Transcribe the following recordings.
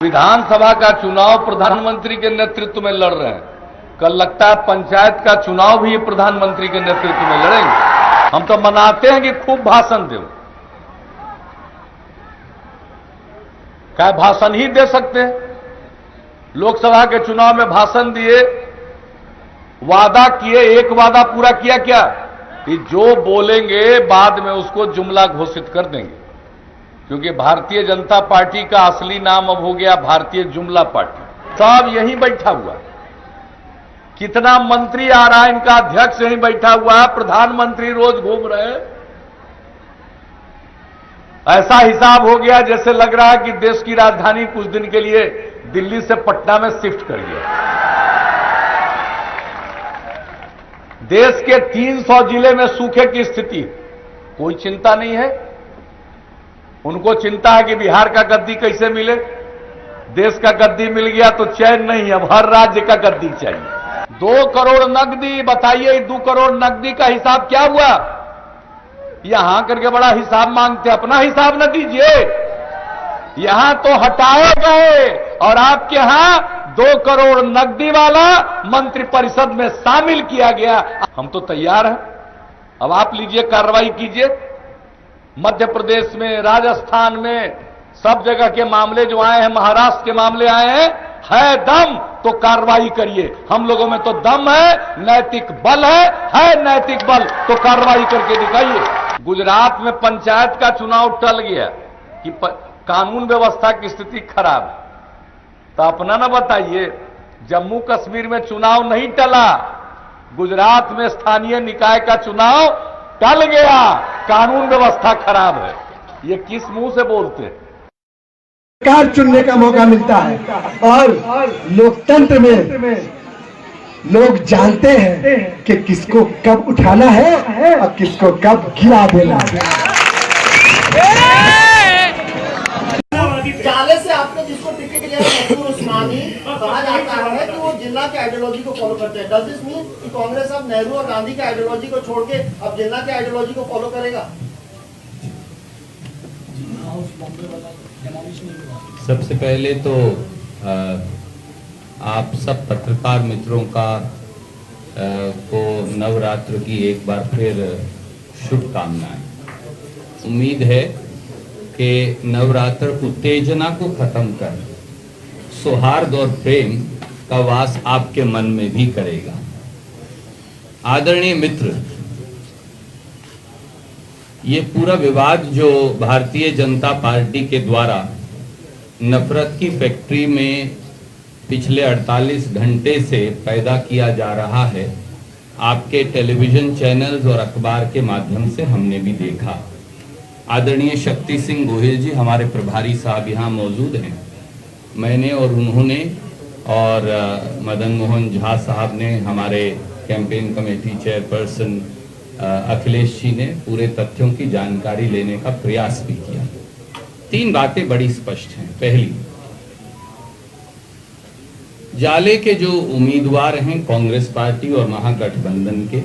विधानसभा का चुनाव प्रधानमंत्री के नेतृत्व में लड़ रहे हैं। कल लगता है पंचायत का चुनाव भी प्रधानमंत्री के नेतृत्व में लड़ेंगे। हम तो मनाते हैं कि खूब भाषण दो, क्या भाषण ही दे सकते हैं। लोकसभा के चुनाव में भाषण दिए, वादा किए, एक वादा पूरा किया क्या कि जो बोलेंगे बाद में उसको जुमला घोषित कर देंगे, क्योंकि भारतीय जनता पार्टी का असली नाम अब हो गया भारतीय जुमला पार्टी। सब यहीं बैठा हुआ, कितना मंत्री आ रहा है, इनका अध्यक्ष यहीं बैठा हुआ है, प्रधानमंत्री रोज घूम रहे हैं। ऐसा हिसाब हो गया जैसे लग रहा है कि देश की राजधानी कुछ दिन के लिए दिल्ली से पटना में शिफ्ट कर गया। देश के 300 जिले में सूखे की स्थिति, कोई चिंता नहीं है। उनको चिंता है कि बिहार का गद्दी कैसे मिले। देश का गद्दी मिल गया तो चैन नहीं, अब हर राज्य का गद्दी चाहिए। 2 करोड़ नकदी, बताइए 2 करोड़ नकदी का हिसाब क्या हुआ। यहां करके बड़ा हिसाब मांगते, अपना हिसाब न दीजिए। यहां तो हटाए गए और आपके यहां 2 करोड़ नकदी वाला मंत्रिपरिषद में शामिल किया गया। हम तो तैयार हैं, अब आप लीजिए, कार्रवाई कीजिए। मध्य प्रदेश में, राजस्थान में, सब जगह के मामले जो आए हैं, महाराष्ट्र के मामले आए हैं, है दम तो कार्रवाई करिए। हम लोगों में तो दम है, नैतिक बल है नैतिक बल, तो कार्रवाई करके दिखाइए। गुजरात में पंचायत का चुनाव टल गया कि कानून व्यवस्था की स्थिति खराब है, तो अपना ना बताइए। जम्मू कश्मीर में चुनाव नहीं टला, गुजरात में स्थानीय निकाय का चुनाव टल गया, कानून व्यवस्था खराब है। ये किस मुंह से बोलते हैं। सरकार चुनने का मौका मिलता है और लोकतंत्र में लोग जानते हैं कि किसको कब उठाना है और किसको कब गिरा देना है। जाले से आपने जिसको टिकट दिया है उस्मानी, कहा जाता है कि वो जिन्ना के आइडियोलॉजी को फॉलो करते हैं। डज दिस मीन कि कांग्रेस अब नेहरू और गांधी के आइडियोलॉजी को छोड़ के अब जिन्ना के आइडियोलॉजी को फॉलो करेगा? सबसे पहले तो आप सब पत्रकार मित्रों का को नवरात्र की एक बार फिर शुभकामनाएं। उम्मीद है कि नवरात्र उत्तेजना को खत्म कर सौहार्द और प्रेम का वास आपके मन में भी करेगा। आदरणीय मित्र, ये पूरा विवाद जो भारतीय जनता पार्टी के द्वारा नफरत की फैक्ट्री में पिछले 48 घंटे से पैदा किया जा रहा है, आपके टेलीविजन चैनल्स और अखबार के माध्यम से हमने भी देखा। आदरणीय शक्ति सिंह गोहिल जी हमारे प्रभारी साहब यहाँ मौजूद हैं। मैंने और उन्होंने और मदन मोहन झा साहब ने, हमारे campaign committee chairperson Akhilesh ji ने पूरे तथ्यों की जानकारी लेने का प्रयास भी किया। 3 बातें बड़ी स्पष्ट हैं। पहली, जाले के जो उम्मीदवार हैं कांग्रेस पार्टी और महागठबंधन के,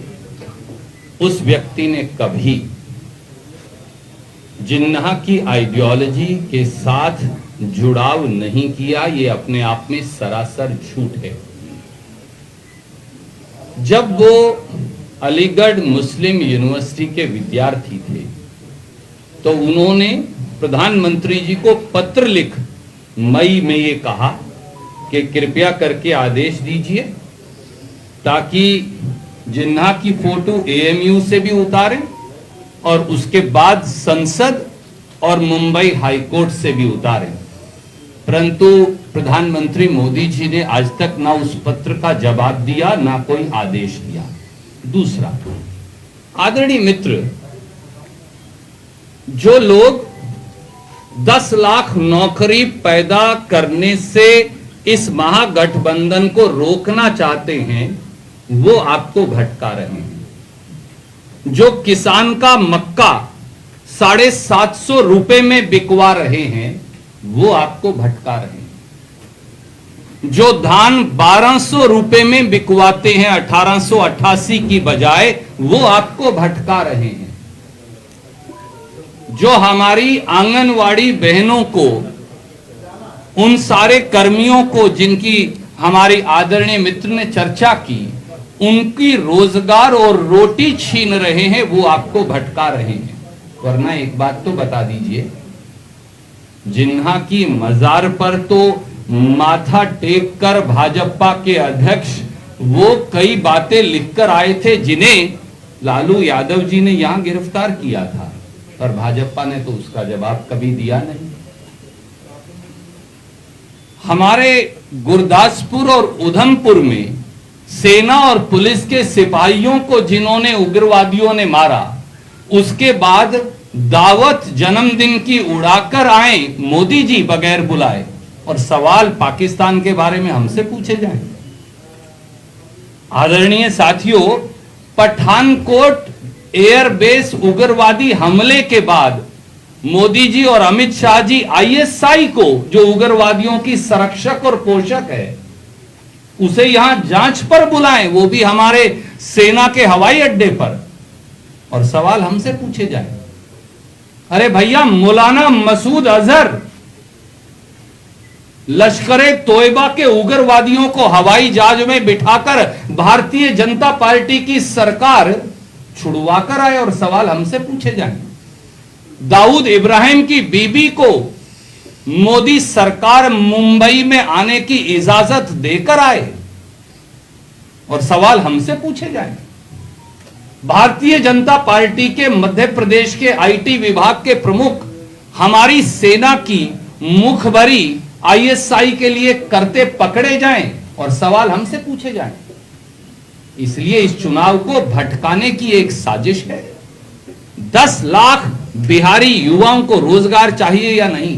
उस व्यक्ति ने कभी जिन्ना की आइडियोलॉजी के साथ जुड़ाव नहीं किया। ये अपने आप में सरासर झूठ है। जब वो अलीगढ़ मुस्लिम यूनिवर्सिटी के विद्यार्थी थे तो उन्होंने प्रधानमंत्री जी को पत्र लिख मई में ये कहा कि कृपया करके आदेश दीजिए ताकि जिन्ना की फोटो एएमयू से भी उतारें और उसके बाद संसद और मुंबई हाईकोर्ट से भी उतारें। परंतु प्रधानमंत्री मोदी जी ने आज तक ना उस पत्र का जवाब दिया, ना कोई आदेश दिया। दूसरा, आदरणीय मित्र, जो लोग 10 लाख नौकरी पैदा करने से इस महागठबंधन को रोकना चाहते हैं, वो आपको भटका रहे हैं। जो किसान का मक्का 750 रुपए में बिकवा रहे हैं, वो आपको भटका रहे हैं। जो धान 1200 रुपए में बिकवाते हैं 1888 की बजाय, वो आपको भटका रहे हैं। जो हमारी आंगनवाड़ी बहनों को उन सारे कर्मियों को जिनकी हमारी आदरणीय मित्र ने चर्चा की, उनकी रोजगार और रोटी छीन रहे हैं, वो आपको भटका रहे हैं। वरना एक बात तो बता दीजिए, जिन्हा की मजार पर तो माथा टेक कर भाजपा के अध्यक्ष वो कई बातें लिखकर आए थे जिन्हें लालू यादव जी ने यहां गिरफ्तार किया था, पर भाजपा ने तो उसका जवाब कभी दिया नहीं। हमारे गुरदासपुर और उधमपुर में सेना और पुलिस के सिपाहियों को जिन्होंने उग्रवादियों ने मारा, उसके बाद दावत जन्मदिन की उड़ाकर आए मोदी जी बगैर बुलाए, और सवाल पाकिस्तान के बारे में हमसे पूछे जाएं। आदरणीय साथियों, पठानकोट एयरबेस उग्रवादी हमले के बाद मोदी जी और अमित शाह जी आईएसआई को, जो उग्रवादियों की संरक्षक और पोषक है, उसे यहां जांच पर बुलाएं, वो भी हमारे सेना के हवाई अड्डे पर, और सवाल हमसे पूछे जाएं। अरे भैया, मौलाना मसूद अजहर लश्करे तोयबा के उग्रवादियों को हवाई जहाज में बिठाकर भारतीय जनता पार्टी की सरकार छुड़वा कर आए, और सवाल हमसे पूछे जाएं। दाऊद इब्राहिम की बीबी को मोदी सरकार मुंबई में आने की इजाजत देकर आए, और सवाल हमसे पूछे जाएं। भारतीय जनता पार्टी के मध्य प्रदेश के आईटी विभाग के प्रमुख हमारी सेना की मुखबरी आईएसआई के लिए करते पकड़े जाएं, और सवाल हमसे पूछे जाएं। इसलिए इस चुनाव को भटकाने की एक साजिश है। 10 लाख बिहारी युवाओं को रोजगार चाहिए या नहीं?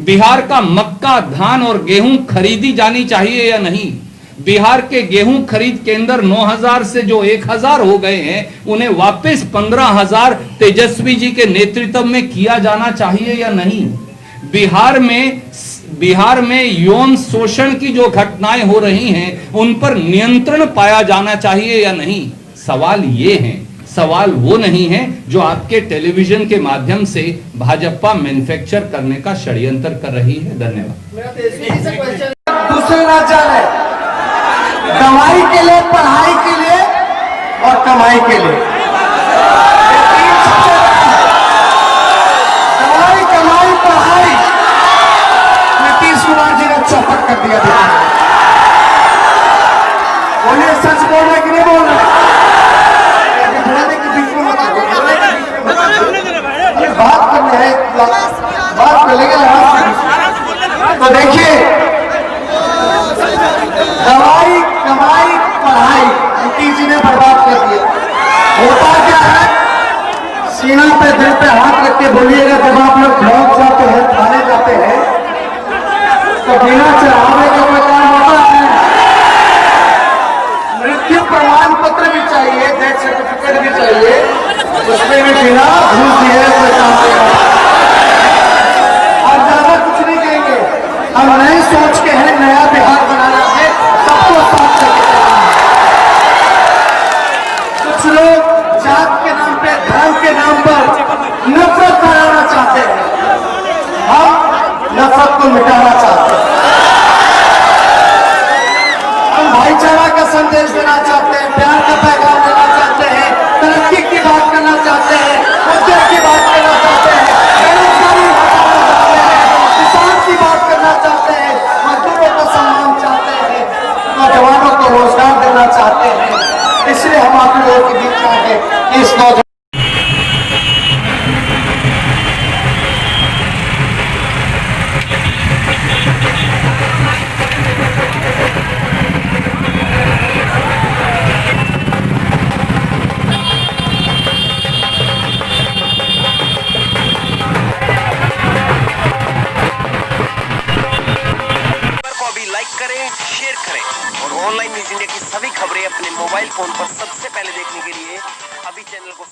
बिहार का मक्का, धान और गेहूं खरीदी जानी चाहिए या नहीं? बिहार के गेहूं खरीद केंद्र 9000 से जो 1000 हो गए हैं, उन्हें वापस 15000 तेजस्वी जी के नेतृत्व में किया जाना चाहिए या नहीं? बिहार में यौन शोषण की जो घटनाएं हो रही हैं, उन पर नियंत्रण पाया जाना चाहिए या नहीं? सवाल ये हैं, सवाल वो नहीं है जो आपके टेलीविजन के माध्यम से भाजपा मैन्युफैक्चर करने का षड्यंत्र कर रही है। धन्यवाद। मेरा तेजस्वी से क्वेश्चन दूसरे ना जाने, दवाई के लिए, पढ़ाई के लिए और कमाई के लिए, दवाई, कमाई, पढ़ाई, नीतीश कुमार जी ने चौपट कर दिया था। बोलिए, सच बोल रहे कि नहीं बोल रहे? ये बात करनी है, बात कर लेंगे। तो देखिए, दवाई, कमाई, पढ़ाई नीतीश जी ने बर्बाद कर दिया। होता क्या है, सीना पे, दिल पे हाथ रख के बोलिएगा, जब आप लोग ब्लॉक जाते हैं, थाने जाते हैं, तो बिना चढ़ावे का कोई काम होता है? मृत्यु प्रमाण पत्र भी चाहिए, डेथ सर्टिफिकेट भी चाहिए, उसमें भी बिना घूस दिए कोई काम होगा। और ज्यादा कुछ नहीं कहेंगे, हम नई सोच के हैं, नया बिहार बनाना है, सबको साथ लेके चलना है। कुछ लोग जात के नाम पे, धर्म के नाम पर नफरत फैलाना चाहते हैं, हम नफरत को मिटाना चाहते हैं। हम भाईचारा का संदेश देना चाहते हैं, प्यार का पैगाम देना चाहते हैं, तरक्की की बात करना चाहते हैं, उद्योग की बात करना चाहते हैं, बेरोजगारी हटाना चाहते हैं, किसान की बात करना चाहते हैं, मजदूरों को सम्मान चाहते हैं, नौजवानों को रोजगार देना चाहते हैं। इसलिए हम आप लोगों के बीच आए कि इस नौजवान शेयर करें और ऑनलाइन न्यूज़ इंडिया की सभी खबरें अपने मोबाइल फोन पर सबसे पहले देखने के लिए अभी चैनल को